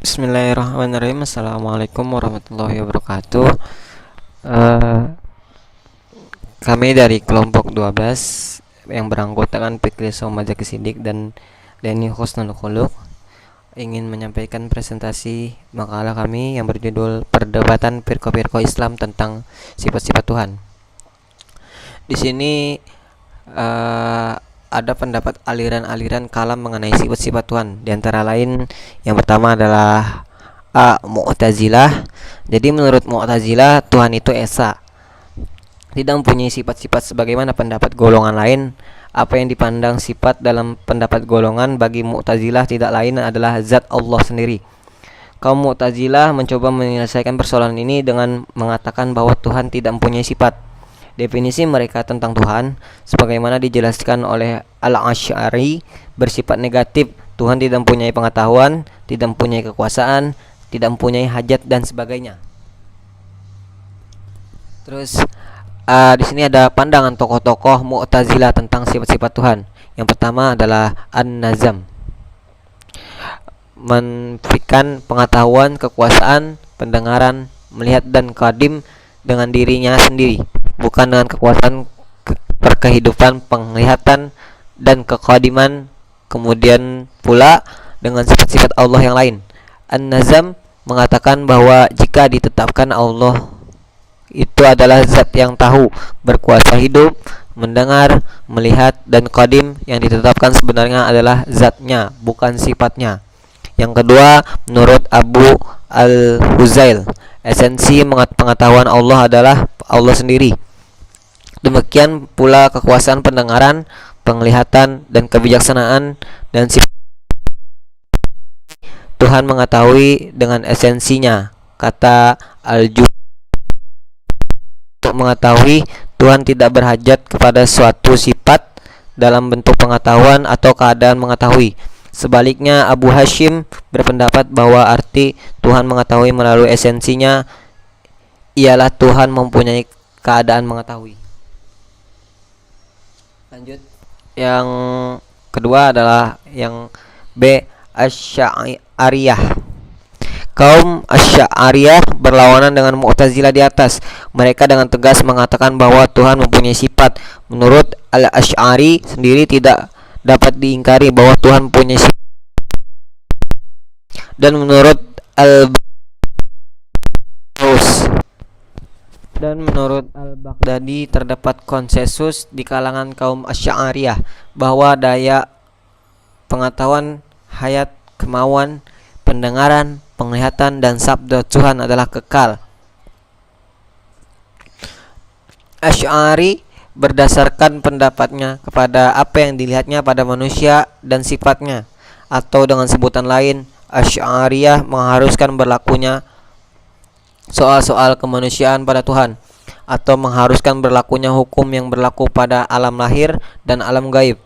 Bismillahirrahmanirrahim. Assalamualaikum warahmatullahi wabarakatuh. Eh, Kami dari kelompok 12 yang beranggotakan Fikri Somajaki Sidik dan Denny Husnul Khuluq ingin menyampaikan presentasi makalah kami yang berjudul Perdebatan Firqah-Firqah Islam tentang Sifat-Sifat Tuhan. Di sini ada pendapat aliran-aliran kalam mengenai sifat-sifat Tuhan. Di antara lain, yang pertama adalah Mu'tazilah. Jadi menurut Mu'tazilah, Tuhan itu esa, tidak mempunyai sifat-sifat sebagaimana pendapat golongan lain. Apa yang dipandang sifat dalam pendapat golongan bagi Mu'tazilah tidak lain adalah zat Allah sendiri. Kaum Mu'tazilah mencoba menyelesaikan persoalan ini dengan mengatakan bahwa Tuhan tidak mempunyai sifat. Definisi mereka tentang Tuhan sebagaimana dijelaskan oleh Al-Asy'ari bersifat negatif. Tuhan tidak mempunyai pengetahuan, tidak mempunyai kekuasaan, tidak mempunyai hajat dan sebagainya. Terus di sini ada pandangan tokoh-tokoh Mu'tazilah tentang sifat-sifat Tuhan. Yang pertama adalah An-Nazam, menfikan pengetahuan, kekuasaan, pendengaran, melihat dan qadim dengan dirinya sendiri, bukan dengan kekuasaan perkehidupan, penglihatan dan kekadiman, kemudian pula dengan sifat-sifat Allah yang lain. An-Nazam mengatakan bahwa jika ditetapkan Allah itu adalah zat yang tahu, berkuasa hidup, mendengar, melihat, dan qadim, yang ditetapkan sebenarnya adalah zatnya, bukan sifatnya. Yang kedua, menurut Abu Al-Huzail, esensi pengetahuan Allah adalah Allah sendiri. Demikian pula kekuasaan pendengaran, penglihatan, dan kebijaksanaan dan sifat Tuhan mengetahui dengan esensinya. Kata Al-Juz, untuk mengetahui, Tuhan tidak berhajat kepada suatu sifat dalam bentuk pengetahuan atau keadaan mengetahui. Sebaliknya, Abu Hashim berpendapat bahwa arti Tuhan mengetahui melalui esensinya ialah Tuhan mempunyai keadaan mengetahui. Lanjut. Yang kedua adalah yang B, Asy'ariyah. Kaum Asy'ariyah berlawanan dengan Mu'tazilah di atas. Mereka dengan tegas mengatakan bahwa Tuhan mempunyai sifat. Menurut Al-Asy'ari sendiri tidak dapat diingkari bahwa Tuhan mempunyai sifat. Dan menurut Al-Baghdadi terdapat konsensus di kalangan kaum Asy'ariyah bahwa daya pengetahuan, hayat, kemauan, pendengaran, penglihatan, dan sabda Tuhan adalah kekal. Asy'ari berdasarkan pendapatnya kepada apa yang dilihatnya pada manusia dan sifatnya, atau dengan sebutan lain, Asy'ariyah mengharuskan berlakunya soal-soal kemanusiaan pada Tuhan, atau mengharuskan berlakunya hukum yang berlaku pada alam lahir dan alam gaib.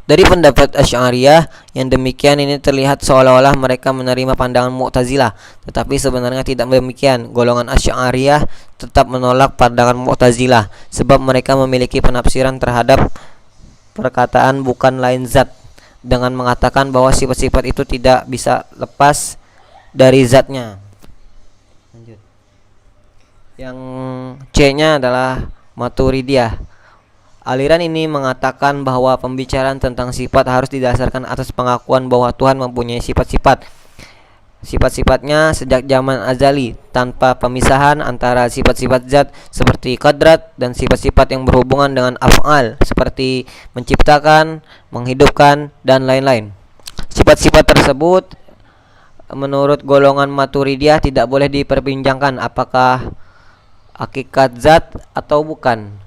Dari pendapat Asy'ariyah yang demikian ini terlihat seolah-olah mereka menerima pandangan Mu'tazilah, tetapi sebenarnya tidak demikian. Golongan Asy'ariyah tetap menolak pandangan Mu'tazilah sebab mereka memiliki penafsiran terhadap perkataan bukan lain zat, dengan mengatakan bahwa sifat-sifat itu tidak bisa lepas dari zatnya. Lanjut. Yang C-nya adalah Maturidiyah. Aliran ini mengatakan bahwa pembicaraan tentang sifat harus didasarkan atas pengakuan bahwa Tuhan mempunyai sifat-sifat. Sifat-sifatnya sejak zaman azali, tanpa pemisahan antara sifat-sifat zat seperti qadrat dan sifat-sifat yang berhubungan dengan af'al seperti menciptakan, menghidupkan, dan lain-lain. Sifat-sifat tersebut menurut golongan Maturidiyah tidak boleh diperbincangkan apakah hakikat zat atau bukan.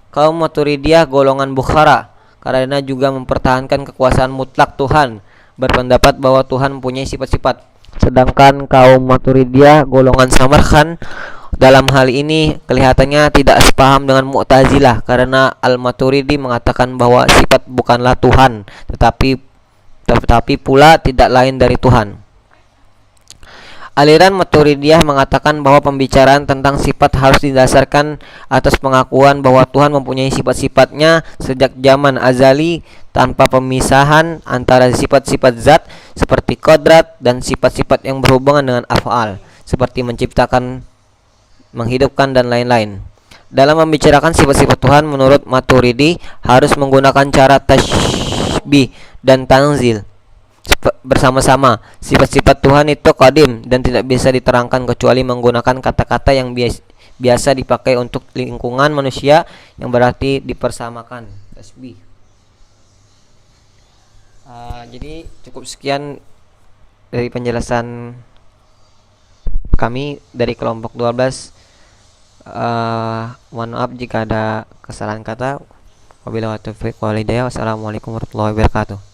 Kaum Maturidiyah golongan Bukhara karena juga mempertahankan kekuasaan mutlak Tuhan, berpendapat bahwa Tuhan mempunyai sifat-sifat. Sedangkan kaum Maturidiyah golongan Samarkand dalam hal ini kelihatannya tidak sepaham dengan Mu'tazilah, karena Al-Maturidi mengatakan bahwa sifat bukanlah Tuhan, tetapi pula tidak lain dari Tuhan. Aliran Maturidiyah mengatakan bahwa pembicaraan tentang sifat harus didasarkan atas pengakuan bahwa Tuhan mempunyai sifat-sifatnya sejak zaman azali tanpa pemisahan antara sifat-sifat zat seperti kodrat dan sifat-sifat yang berhubungan dengan af'al seperti menciptakan, menghidupkan, dan lain-lain. Dalam membicarakan sifat-sifat Tuhan menurut Maturidi harus menggunakan cara tashbih dan tanzil bersama-sama. Sifat-sifat Tuhan itu qadim dan tidak bisa diterangkan kecuali menggunakan kata-kata yang biasa dipakai untuk lingkungan manusia yang berarti dipersamakan. Tasbih. Jadi cukup sekian dari penjelasan kami dari kelompok 12. Mohon maaf jika ada kesalahan kata. Wabillahi taufiq wal hidayah. Wassalamualaikum warahmatullahi wabarakatuh.